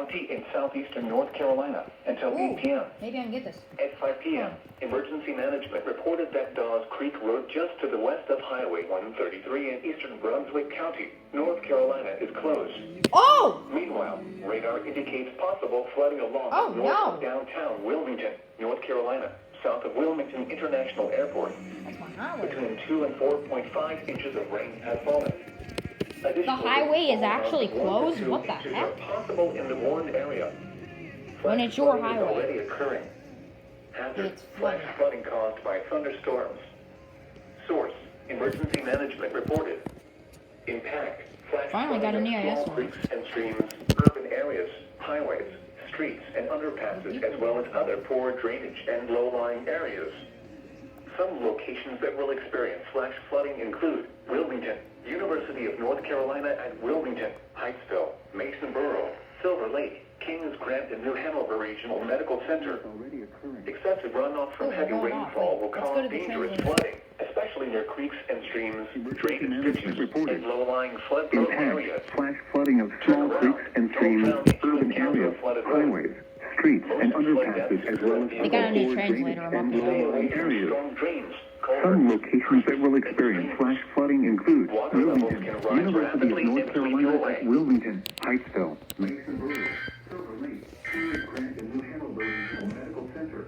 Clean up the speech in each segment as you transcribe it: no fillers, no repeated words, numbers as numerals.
County in southeastern North Carolina until 8 p.m. Maybe I can get this. At 5 p.m., emergency management reported that Dawes Creek Road just to the west of Highway 133 in eastern Brunswick County, North Carolina is closed. Oh! Meanwhile, radar indicates possible flooding along north of downtown Wilmington, North Carolina, south of Wilmington International Airport. Between 2 and 4.5 inches of rain have fallen. The highway is actually closed? What the heck? Possible in the warned area. When it's your Flooding is highway. already occurring. Hazard, It's flash flooding. flooding caused by thunderstorms. Source, emergency management reported. Impact, flash Finally got flooding an of EAS small one. creeks and streams, urban areas, highways, streets, and underpasses, as well as other poor drainage and low-lying areas. Some locations that will experience flash flooding include Wilmington, University of North Carolina at Wilmington, Hyattsville, Mason-Borough, Silver Lake, Kings Grant, and New Hanover Regional Medical Center. Excessive runoff from heavy rainfall will cause dangerous flooding, especially near creeks and streams, drainage ditches, and low-lying flood-prone areas. Flash flooding of small creeks and streams, urban areas, highways, streets, and underpasses, as well as They got a new translator. I'm up to low-lying areas. Storm drains, Some locations that will experience flash flooding include Wilmington, University of North Carolina at Wilmington, Hyattsville, Mason-Borough, Silver Lake, Kings Grant, and New Hanover Regional Medical Center.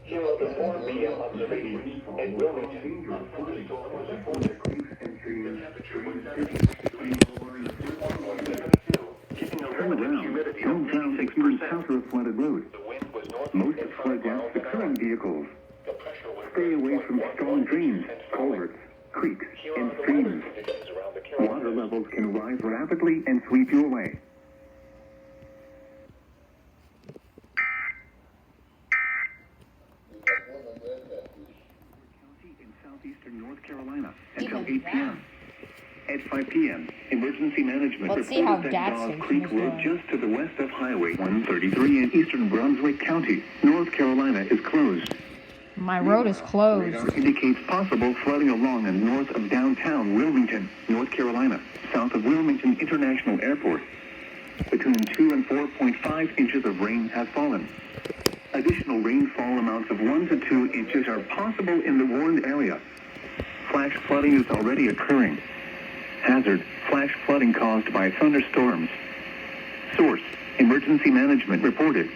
Here are the 4 p.m. observations in Wilmington. Turn around. Don't drown if you encounter a flooded road. Most flood deaths occur in vehicles. Stay away from strong drains, culverts, creeks, and streams. Water levels can rise rapidly and sweep you away. In southeastern North Carolina until 8 p.m. At 5 p.m., emergency management Let's see how reported that gas Dawes station Creek is Road doing. just to the west of Highway 133 in eastern Brunswick County, North Carolina is closed. My road is closed. Radar indicates possible flooding along and north of downtown Wilmington, North Carolina, south of Wilmington International Airport. Between 2 and 4.5 inches of rain have fallen. Additional rainfall amounts of 1 to 2 inches are possible in the warned area. Flash flooding is already occurring. Hazard, flash flooding caused by thunderstorms. Source, emergency management reported.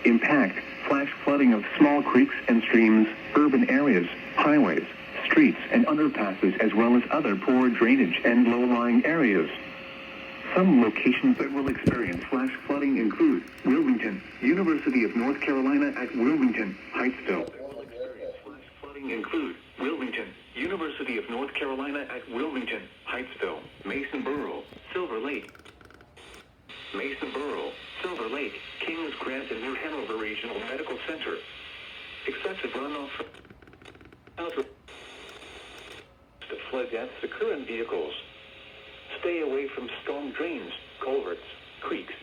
Impact, flash flooding of small creeks and streams, urban areas, highways, streets, and underpasses, as well as other poor drainage and low-lying areas. Some locations that will experience flash flooding include Wilmington, University of North Carolina at Wilmington, Hyattsville. Flash flooding include Wilmington, University of North Carolina at Wilmington, Hyattsville, Mason-Borough, Silver Lake, Silver Lake, Kings Grant, and New Hanover Regional Medical Center. Excessive runoff from flood deaths occur in vehicles. Stay away from storm drains, culverts, creeks,